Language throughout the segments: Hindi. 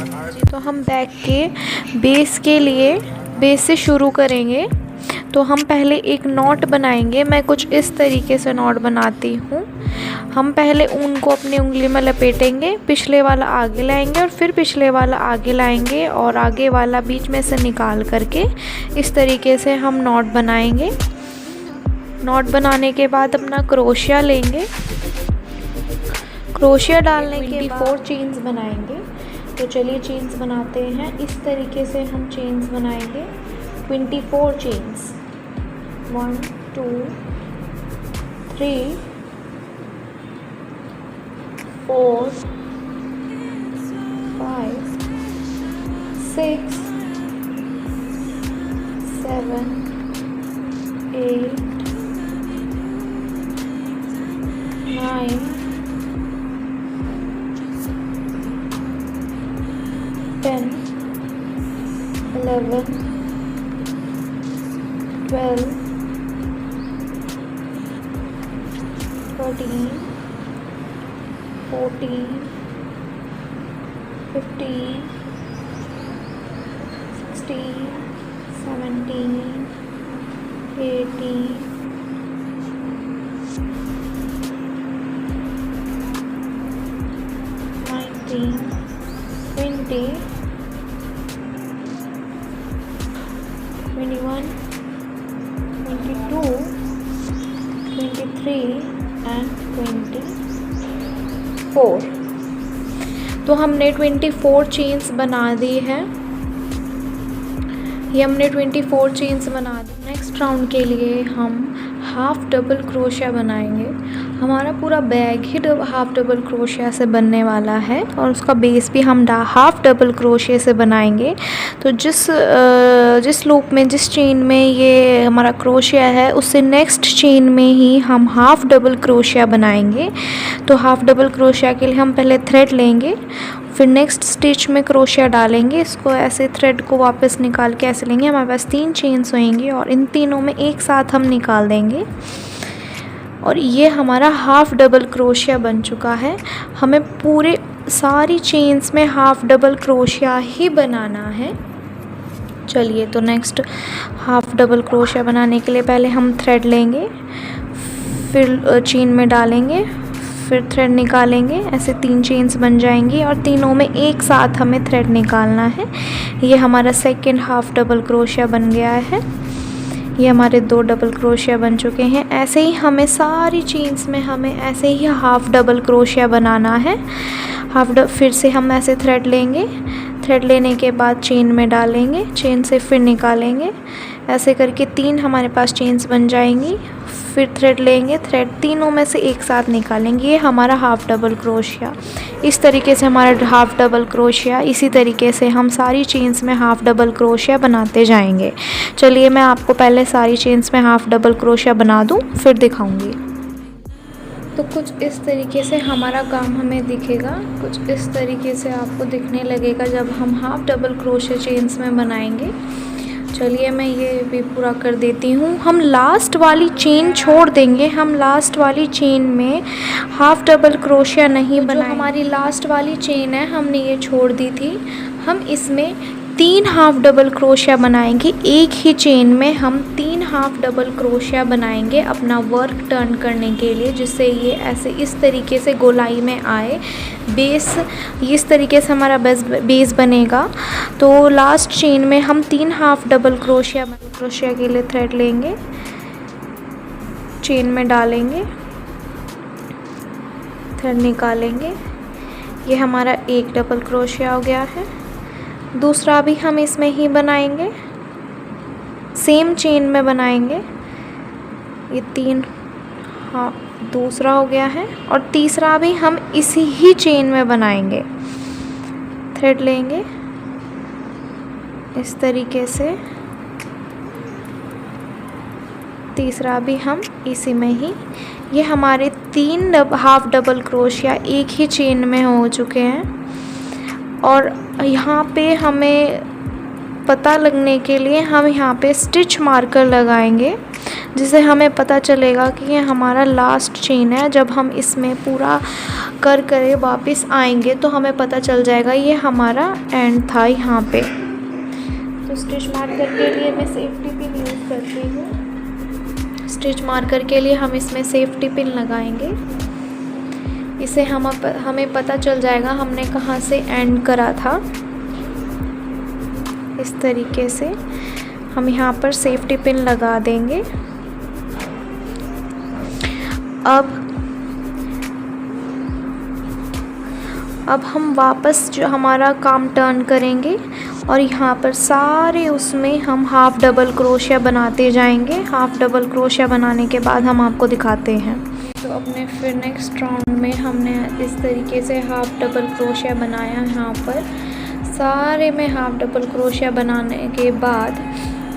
जी, तो हम बैक के बेस से शुरू करेंगे। तो हम पहले एक नॉट बनाएंगे। मैं कुछ इस तरीके से नॉट बनाती हूँ। हम पहले ऊन को अपनी उंगली में लपेटेंगे, पिछले वाला आगे लाएंगे और फिर पिछले वाला आगे लाएंगे और आगे वाला बीच में से निकाल करके इस तरीके से हम नॉट बनाएंगे। नॉट बनाने के बाद अपना क्रोशिया लेंगे। क्रोशिया डालने के बाद 24 चेन्स बनाएंगे। तो चलिए चेन्स बनाते हैं। इस तरीके से हम चेन्स बनाएंगे 24 चेन्स। 1 2 3 4 5 6 7 8 9 10 11 12 13 14 15 16 17 18 19 20 21 22 23 and 24। तो हमने 24 चेन्स बना दी है। ये हमने 24 चेन्स बना दी। नेक्स्ट राउंड के लिए हम हाफ डबल क्रोशिया बनाएंगे। हमारा पूरा बैग ही हाफ डबल क्रोशिया से बनने वाला है और उसका बेस भी हम हाफ डबल क्रोशिया से बनाएंगे। तो जिस लूप में, जिस चेन में ये हमारा क्रोशिया है, उससे नेक्स्ट चेन में ही हम हाफ डबल क्रोशिया बनाएंगे। तो हाफ डबल क्रोशिया के लिए हम पहले थ्रेड लेंगे, फिर नेक्स्ट स्टिच में क्रोशिया डालेंगे। इसको ऐसे थ्रेड को वापस निकाल के ऐसे लेंगे। हमारे पास 3 चेन्स होंगी और इन तीनों में एक साथ हम निकाल देंगे और ये हमारा हाफ डबल क्रोशिया बन चुका है। हमें पूरे सारी चेन्स में हाफ डबल क्रोशिया ही बनाना है। चलिए, तो नेक्स्ट हाफ डबल क्रोशिया बनाने के लिए पहले हम थ्रेड लेंगे, फिर चेन में डालेंगे, फिर थ्रेड निकालेंगे। ऐसे 3 चेन्स बन जाएंगी और तीनों में एक साथ हमें थ्रेड निकालना है। ये हमारा सेकंड हाफ डबल क्रोशिया बन गया है। ये हमारे 2 डबल क्रोशिया बन चुके हैं। ऐसे ही हमें सारी चेन्स में हमें ऐसे ही हाफ डबल क्रोशिया बनाना है। फिर से हम ऐसे थ्रेड लेंगे, थ्रेड लेने के बाद चेन में डालेंगे, चेन से फिर निकालेंगे। ऐसे करके 3 हमारे पास चेन्स बन जाएंगी। फिर थ्रेड लेंगे, थ्रेड तीनों में से एक साथ निकालेंगे। ये हमारा हाफ डबल क्रोशिया। इस तरीके से हमारा हाफ डबल क्रोशिया, इसी तरीके से हम सारी चेन्स में हाफ डबल क्रोशिया बनाते जाएंगे। चलिए, मैं आपको पहले सारी चेन्स में हाफ डबल क्रोशिया बना दूँ, फिर दिखाऊंगी। तो कुछ इस तरीके से हमारा काम हमें दिखेगा। कुछ इस तरीके से आपको दिखने लगेगा जब हम हाफ डबल क्रोशिया चेन्स में बनाएंगे। चलिए, मैं ये भी पूरा कर देती हूँ। हम लास्ट वाली चेन छोड़ देंगे। हम लास्ट वाली चेन में हाफ डबल क्रोशिया नहीं बनाएंगे। जो हमारी लास्ट वाली चेन है, हमने ये छोड़ दी थी। हम इसमें 3 हाफ डबल क्रोशिया बनाएंगे। एक ही चेन में हम 3 हाफ डबल क्रोशिया बनाएंगे अपना वर्क टर्न करने के लिए, जिससे ये ऐसे इस तरीके से गोलाई में आए। बेस इस तरीके से हमारा बेस बनेगा। तो लास्ट चेन में हम 3 हाफ डबल क्रोशिया के लिए थ्रेड लेंगे, चेन में डालेंगे, थ्रेड निकालेंगे। ये हमारा एक डबल क्रोशिया हो गया है। दूसरा भी हम इसमें ही बनाएंगे, सेम चेन में बनाएंगे। ये 3 दूसरा हो गया है और तीसरा भी हम इसी ही चेन में बनाएंगे। थ्रेड लेंगे इस तरीके से, तीसरा भी हम इसी में ही। ये हमारे 3 हाफ डबल क्रोशिया एक ही चेन में हो चुके हैं। और यहाँ पे हमें पता लगने के लिए हम यहाँ पे स्टिच मार्कर लगाएंगे। जिससे हमें पता चलेगा कि ये हमारा लास्ट चेन है। जब हम इसमें पूरा कर वापस आएंगे तो हमें पता चल जाएगा ये हमारा एंड था यहाँ पे। तो स्टिच मार्कर के लिए मैं सेफ्टी पिन यूज़ करती हूँ। स्टिच मार्कर के लिए हम इसमें सेफ्टी पिन लगाएंगे। इसे हमें पता चल जाएगा हमने कहाँ से एंड करा था। इस तरीके से हम यहाँ पर सेफ्टी पिन लगा देंगे। अब हम वापस जो हमारा काम टर्न करेंगे और यहाँ पर सारे उसमें हम हाफ़ डबल क्रोशिया बनाते जाएंगे। हाफ़ डबल क्रोशिया बनाने के बाद हम आपको दिखाते हैं। तो अपने फिर नेक्स्ट राउंड में हमने इस तरीके से हाफ़ डबल क्रोशिया बनाया। यहाँ पर सारे में हाफ़ डबल क्रोशिया बनाने के बाद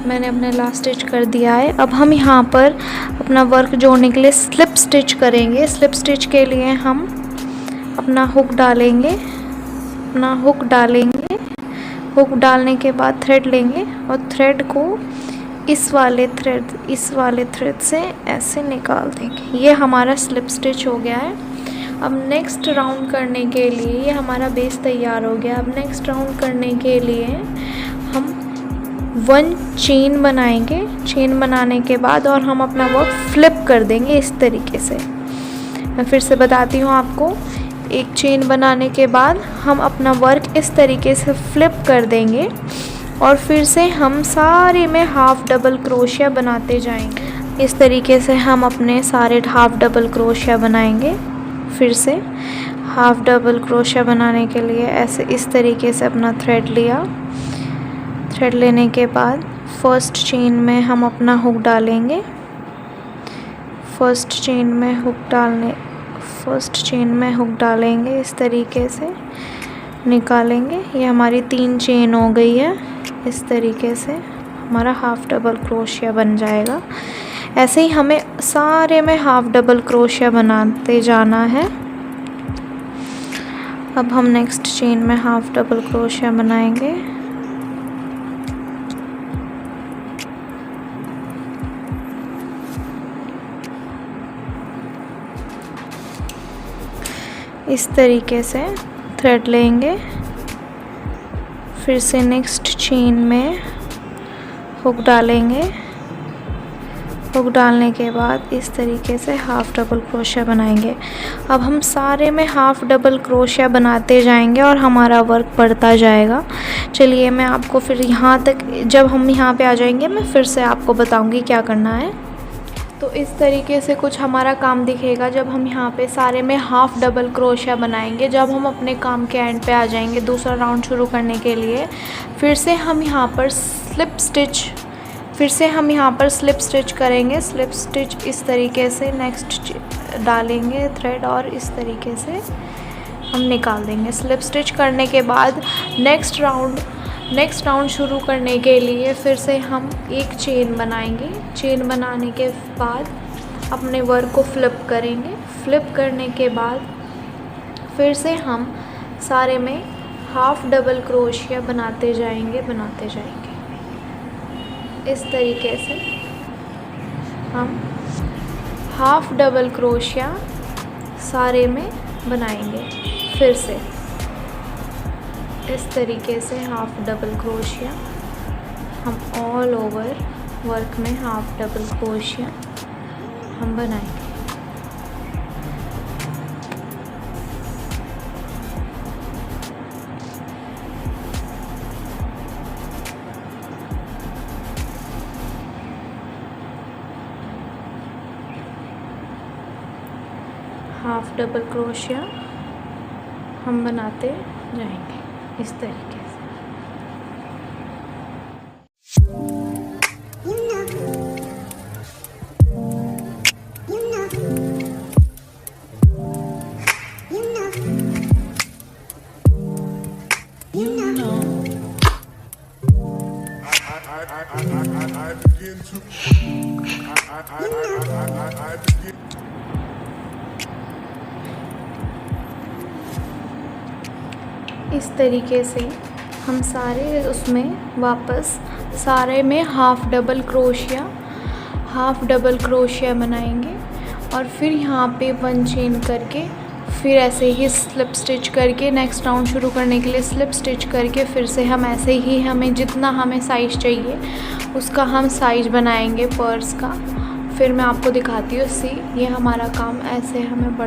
मैंने अपने लास्ट स्टिच कर दिया है। अब हम यहाँ पर अपना वर्क जोड़ने के लिए स्लिप स्टिच करेंगे। स्लिप स्टिच के लिए हम अपना हुक डालेंगे। हुक डालने के बाद थ्रेड लेंगे और थ्रेड को इस वाले थ्रेड से ऐसे निकाल देंगे। ये हमारा स्लिप स्टिच हो गया है। अब नेक्स्ट राउंड करने के लिए ये हमारा बेस तैयार हो गया। अब नेक्स्ट राउंड करने के लिए हम 1 चेन बनाएंगे। चेन बनाने के बाद और हम अपना वर्क फ्लिप कर देंगे इस तरीके से। मैं फिर से बताती हूँ आपको। एक चेन बनाने के बाद हम अपना वर्क इस तरीके से फ्लिप कर देंगे और फिर से हम सारे में हाफ़ डबल क्रोशिया बनाते जाएंगे। इस तरीके से हम अपने सारे हाफ़ डबल क्रोशिया बनाएंगे। फिर से हाफ़ डबल क्रोशिया बनाने के लिए ऐसे इस तरीके से अपना थ्रेड लिया। थ्रेड लेने के बाद फर्स्ट चेन में हम अपना हुक डालेंगे। फर्स्ट चेन में हुक डालेंगे, इस तरीके से निकालेंगे। ये हमारी 3 चेन हो गई है। इस तरीके से हमारा हाफ़ डबल क्रोशिया बन जाएगा। ऐसे ही हमें सारे में हाफ़ डबल क्रोशिया बनाते जाना है। अब हम नेक्स्ट चेन में हाफ़ डबल क्रोशिया बनाएंगे। इस तरीके से थ्रेड लेंगे। फिर से नेक्स्ट चेन में हुक डालेंगे। हुक डालने के बाद इस तरीके से हाफ़ डबल क्रोशिया बनाएंगे। अब हम सारे में हाफ़ डबल क्रोशिया बनाते जाएंगे और हमारा वर्क बढ़ता जाएगा। चलिए मैं आपको फिर यहाँ तक, जब हम यहाँ पे आ जाएंगे मैं फिर से आपको बताऊँगी क्या करना है। तो इस तरीके से कुछ हमारा काम दिखेगा जब हम यहाँ पे सारे में हाफ़ डबल क्रोशिया बनाएंगे। जब हम अपने काम के एंड पे आ जाएंगे दूसरा राउंड शुरू करने के लिए, फिर से हम यहाँ पर स्लिप स्टिच करेंगे। स्लिप स्टिच इस तरीके से नेक्स्ट डालेंगे थ्रेड और इस तरीके से हम निकाल देंगे। स्लिप स्टिच करने के बाद नेक्स्ट राउंड शुरू करने के लिए फिर से हम एक चेन बनाएंगे। चेन बनाने के बाद अपने वर्क को फ्लिप करेंगे। फ्लिप करने के बाद फिर से हम सारे में हाफ़ डबल क्रोशिया बनाते जाएंगे। इस तरीके से हम हाफ़ डबल क्रोशिया सारे में बनाएंगे। फिर से इस तरीके से हाफ़ डबल क्रोशिया हम ऑल ओवर वर्क में हाफ़ डबल क्रोशिया हम बनाएंगे। हाफ़ डबल क्रोशिया हम बनाते जाएंगे इस तरीके से। इस तरीके से हम सारे उसमें वापस सारे में half double crochet half double crochet बनाएंगे और फिर यहाँ पे 1 चेन करके फिर ऐसे ही स्लिप स्टिच करके नेक्स्ट राउंड शुरू करने के लिए स्लिप स्टिच करके फिर से हम ऐसे ही हमें जितना हमें साइज़ चाहिए उसका हम साइज़ बनाएंगे पर्स का। फिर मैं आपको दिखाती हूँ। ये हमारा काम ऐसे हमें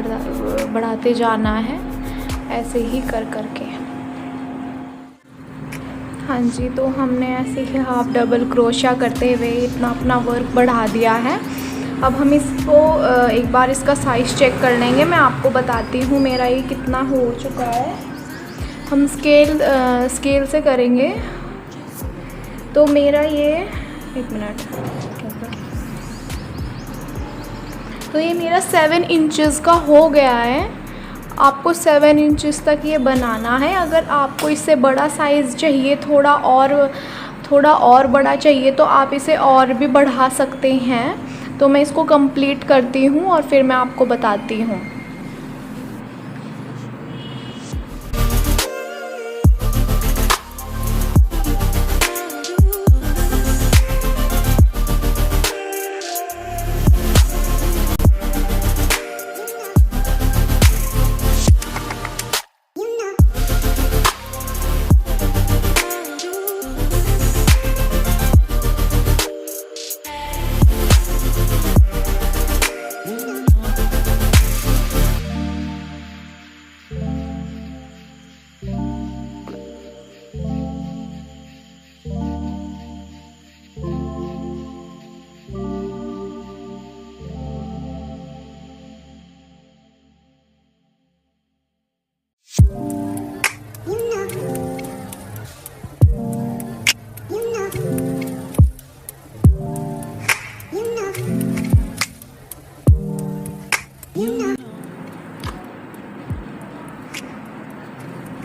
बढ़ाते जाना है, ऐसे ही कर के। हाँ जी, तो हमने ऐसे ही हाफ डबल क्रोशिया करते हुए इतना अपना वर्क बढ़ा दिया है। अब हम इसको एक बार इसका साइज़ चेक कर लेंगे। मैं आपको बताती हूँ मेरा ये कितना हो चुका है। हम स्केल से करेंगे। तो मेरा ये 1 मिनट, तो ये मेरा 7 इंचज़ का हो गया है। आपको 7 इंचज़ तक ये बनाना है। अगर आपको इससे बड़ा साइज़ चाहिए, थोड़ा और बड़ा चाहिए, तो आप इसे और भी बढ़ा सकते हैं। तो मैं इसको कंप्लीट करती हूँ और फिर मैं आपको बताती हूँ।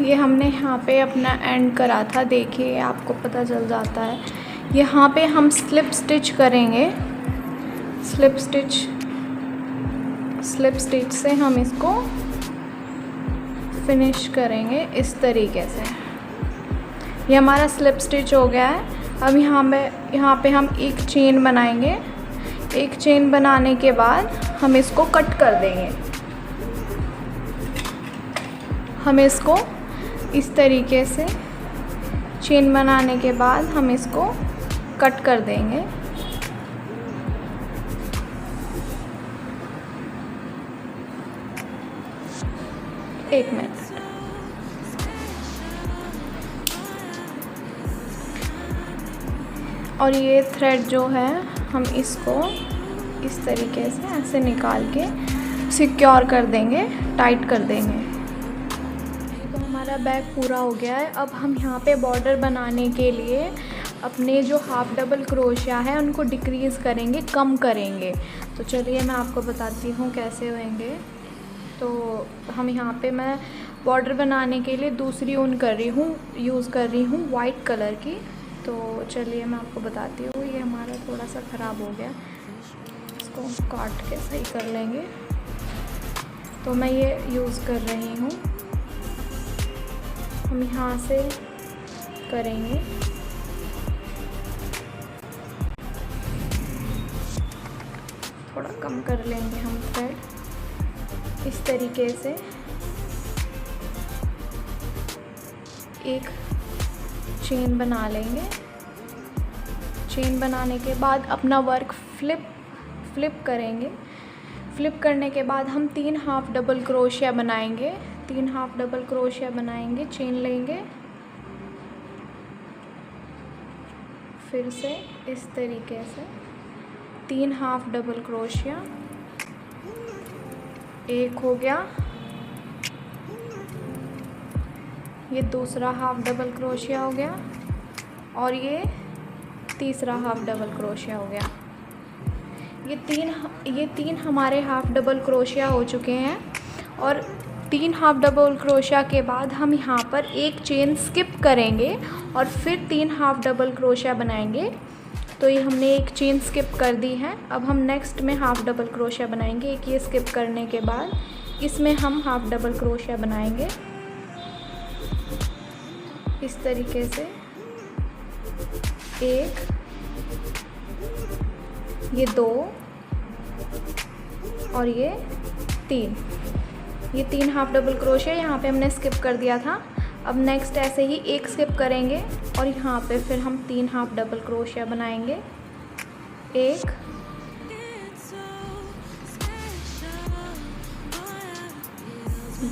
ये हमने यहाँ पे अपना एंड करा था, देखिए आपको पता चल जाता है। यहाँ पे हम स्लिप स्टिच करेंगे। स्लिप स्टिच से हम इसको फिनिश करेंगे इस तरीके से। ये हमारा स्लिप स्टिच हो गया है। अब यहाँ पे हम एक चेन बनाएंगे। एक चेन बनाने के बाद हम इसको कट कर देंगे। हम इसको इस तरीके से चेन बनाने के बाद हम इसको कट कर देंगे। एक मिनट। और ये थ्रेड जो है हम इसको इस तरीके से ऐसे निकाल के सिक्योर कर देंगे, टाइट कर देंगे। तो हमारा बैग पूरा हो गया है। अब हम यहाँ पे बॉर्डर बनाने के लिए अपने जो हाफ डबल क्रोशिया है उनको डिक्रीज़ करेंगे, कम करेंगे। तो चलिए मैं आपको बताती हूँ कैसे होंगे। तो हम यहाँ पे मैं बॉर्डर बनाने के लिए दूसरी ऊन यूज़ कर रही हूँ वाइट कलर की। तो चलिए मैं आपको बताती हूँ। ये हमारा थोड़ा सा ख़राब हो गया, इसको काट के सही कर लेंगे। तो मैं ये यूज़ कर रही हूँ। हम यहाँ से करेंगे, थोड़ा कम कर लेंगे हम थ्रेड इस तरीके से। एक चेन बना लेंगे। चेन बनाने के बाद अपना वर्क फ्लिप करेंगे। फ्लिप करने के बाद हम 3 हाफ डबल क्रोशिया बनाएंगे। 3 हाफ डबल क्रोशिया बनाएंगे, चेन लेंगे, फिर से इस तरीके से 3 हाफ डबल क्रोशिया। एक हो गया, ये दूसरा हाफ डबल क्रोशिया हो गया और ये तीसरा हाफ डबल क्रोशिया हो गया। ये तीन हमारे हाफ डबल क्रोशिया हो चुके हैं। और 3 हाफ डबल क्रोशिया के बाद हम यहाँ पर एक चेन स्किप करेंगे और फिर 3 हाफ डबल क्रोशिया बनाएंगे। तो ये हमने एक चेन स्किप कर दी है। अब हम नेक्स्ट में हाफ डबल क्रोशिया बनाएंगे। एक ये स्किप करने के बाद इसमें हम हाफ डबल क्रोशिया बनाएंगे इस तरीके से। एक, ये 2 और ये 3, ये 3 हाफ डबल क्रोशिया यहाँ पे हमने स्किप कर दिया था। अब नेक्स्ट ऐसे ही एक स्किप करेंगे और यहाँ पे फिर हम 3 हाफ डबल क्रोशिया बनाएंगे। 1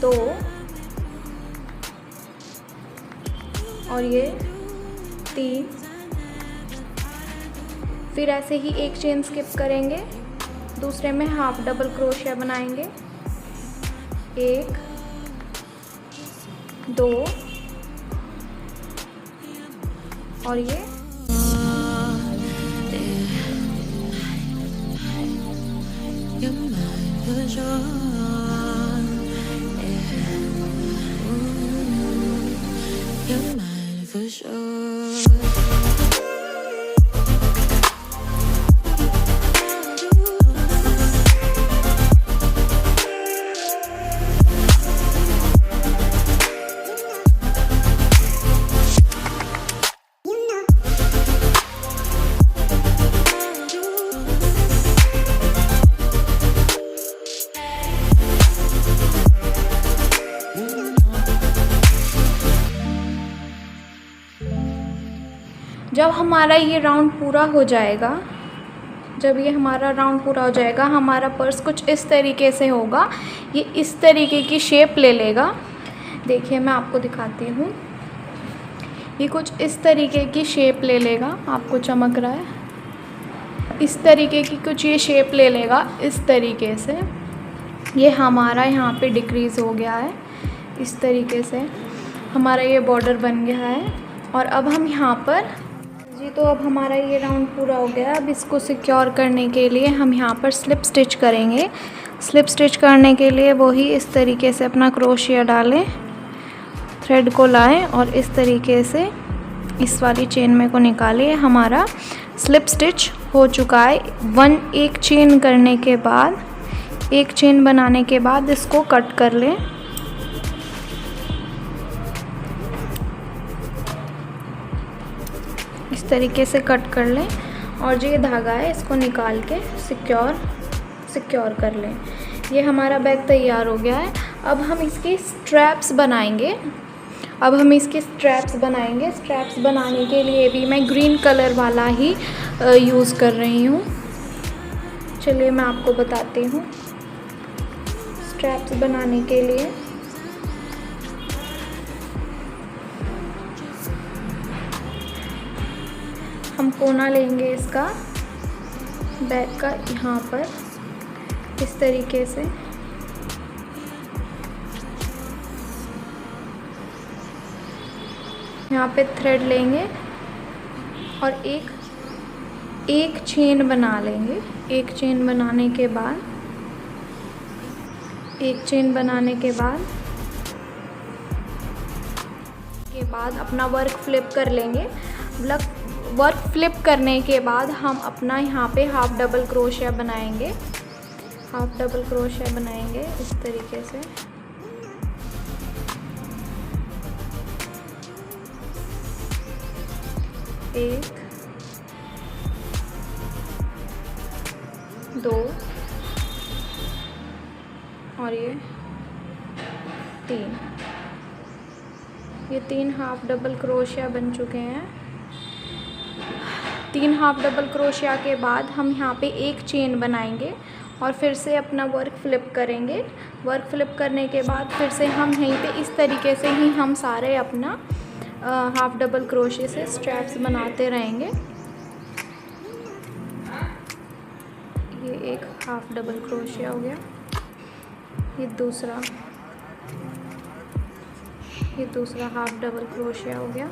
2 और ये 3, फिर ऐसे ही एक चेन स्किप करेंगे, दूसरे में हाफ डबल क्रोशिया बनाएंगे। 1 2 और ये जब हमारा ये राउंड पूरा हो जाएगा, जब ये हमारा राउंड पूरा हो जाएगा, हमारा पर्स कुछ इस तरीके से होगा। ये इस तरीके की शेप ले लेगा। देखिए मैं आपको दिखाती हूँ, ये कुछ इस तरीके की शेप ले लेगा। आपको चमक रहा है, इस तरीके की कुछ ये शेप ले लेगा इस तरीके से। ये हमारा यहाँ पे डिक्रीज़ हो गया है, इस तरीके से हमारा ये बॉर्डर बन गया है। और अब हम यहाँ पर जी, तो अब हमारा ये राउंड पूरा हो गया। अब इसको सिक्योर करने के लिए हम यहाँ पर स्लिप स्टिच करेंगे। स्लिप स्टिच करने के लिए वही इस तरीके से अपना क्रोशिया डालें, थ्रेड को लाएं और इस तरीके से इस वाली चेन में को निकालिए। हमारा स्लिप स्टिच हो चुका है। एक चेन करने के बाद, एक चेन बनाने के बाद इसको कट कर लें। इस तरीके से कट कर लें और जो ये धागा है इसको निकाल के सिक्योर कर लें। ये हमारा बैग तैयार हो गया है। अब हम इसकी स्ट्रैप्स बनाएंगे। स्ट्रैप्स बनाने के लिए भी मैं ग्रीन कलर वाला ही यूज़ कर रही हूँ। चलिए मैं आपको बताती हूँ। स्ट्रैप्स बनाने के लिए हम कोना लेंगे इसका, बैक का, यहाँ पर इस तरीके से यहाँ पे थ्रेड लेंगे और एक चेन बना लेंगे। एक चेन बनाने के बाद अपना वर्क फ्लिप कर लेंगे। वर्क फ्लिप करने के बाद हम अपना यहाँ पे हाफ डबल क्रोशिया बनाएंगे। इस तरीके से। एक, 2 और ये 3। ये 3 हाफ डबल क्रोशिया बन चुके हैं। 3 हाफ डबल क्रोशिया के बाद हम यहाँ पे एक चेन बनाएंगे और फिर से अपना वर्क फ्लिप करेंगे। वर्क फ्लिप करने के बाद फिर से हम यहीं पे इस तरीके से ही हम सारे अपना हाफ डबल क्रोशिया से स्ट्रैप्स बनाते रहेंगे। ये एक हाफ डबल क्रोशिया हो गया, ये दूसरा हाफ डबल क्रोशिया हो गया।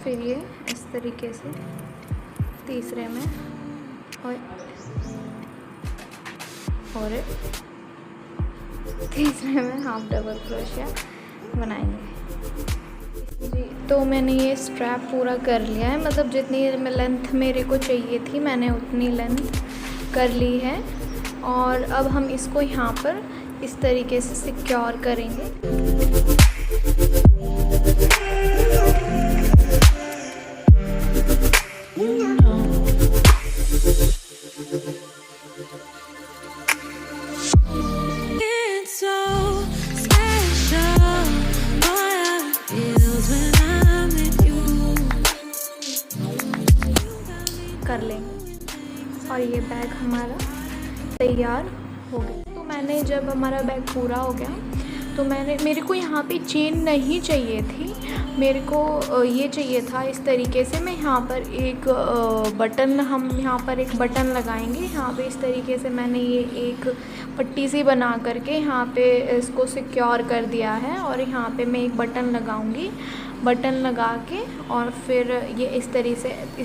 फिर ये इस तरीके से तीसरे में और तीसरे में हाफ डबल क्रोशिया बनाएंगे। जी, तो मैंने ये स्ट्रैप पूरा कर लिया है। मतलब जितनी लेंथ मेरे को चाहिए थी मैंने उतनी लेंथ कर ली है। और अब हम इसको यहाँ पर इस तरीके से सिक्योर करेंगे। कर लेंगे और ये बैग हमारा तैयार हो गया। तो मैंने जब हमारा बैग पूरा हो गया तो मेरे को यहाँ पे चेन नहीं चाहिए थी, मेरे को ये चाहिए था इस तरीके से। मैं यहाँ पर एक बटन, हम यहाँ पर एक बटन लगाएंगे। यहाँ पे इस तरीके से मैंने ये एक पट्टी सी बना करके यहाँ पे इसको सिक्योर कर दिया है और यहाँ पे मैं एक बटन लगाऊंगी। बटन लगा के और फिर ये इस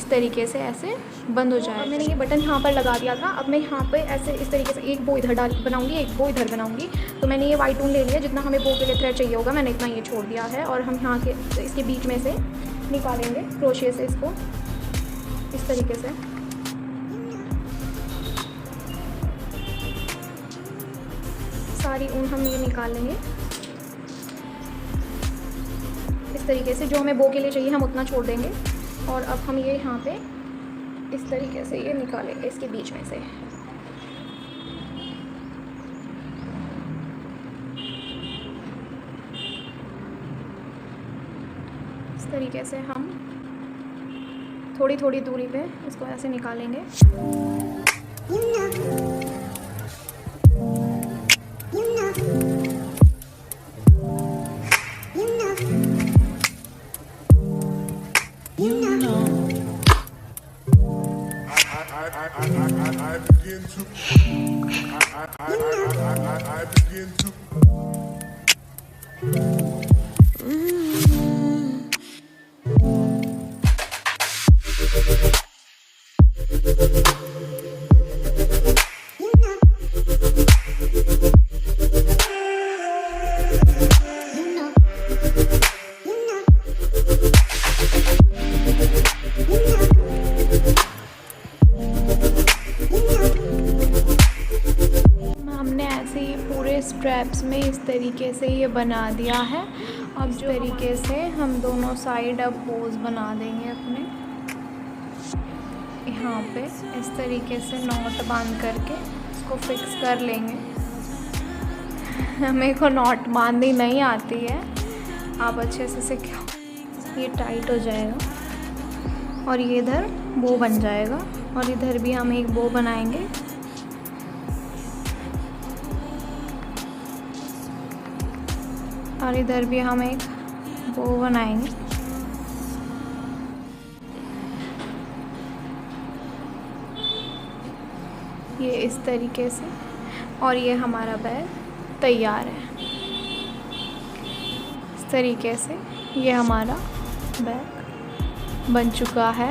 तरीके से ऐसे बंद हो जाएगा। मैंने ये बटन यहाँ पर लगा दिया था। अब मैं यहाँ पे ऐसे इस तरीके से एक बो इधर बनाऊंगी, एक बो इधर बनाऊंगी। तो मैंने ये वाइट ऊन ले लिया, जितना हमें बो के लिए थ्रेड चाहिए होगा मैंने इतना ये छोड़ दिया है। और हम यहाँ के इसके बीच में से निकालेंगे क्रोशे से इसको इस तरीके से। सारी ऊन हम ये निकाल लेंगे इस तरीके से। जो हमें बो के लिए चाहिए हम उतना छोड़ देंगे। और अब हम ये यहाँ पे इस तरीके से ये निकालेंगे इसके बीच में से। इस तरीके से हम थोड़ी थोड़ी दूरी पे इसको ऐसे निकालेंगे। स्ट्रैप्स में इस तरीके से ये बना दिया है। अब जो तरीके से हम दोनों साइड अब बोज बना देंगे अपने। यहाँ पे इस तरीके से नॉट बांध करके इसको फिक्स कर लेंगे। मेरे को नॉट बांधनी नहीं आती है, आप अच्छे से सीखो। ये टाइट हो जाएगा और ये इधर बो बन जाएगा और इधर भी हम एक बो बनाएंगे। और इधर भी हम एक बो बनाएंगे। ये इस तरीके से और ये हमारा बैग तैयार है। इस तरीके से ये हमारा बैग बन चुका है।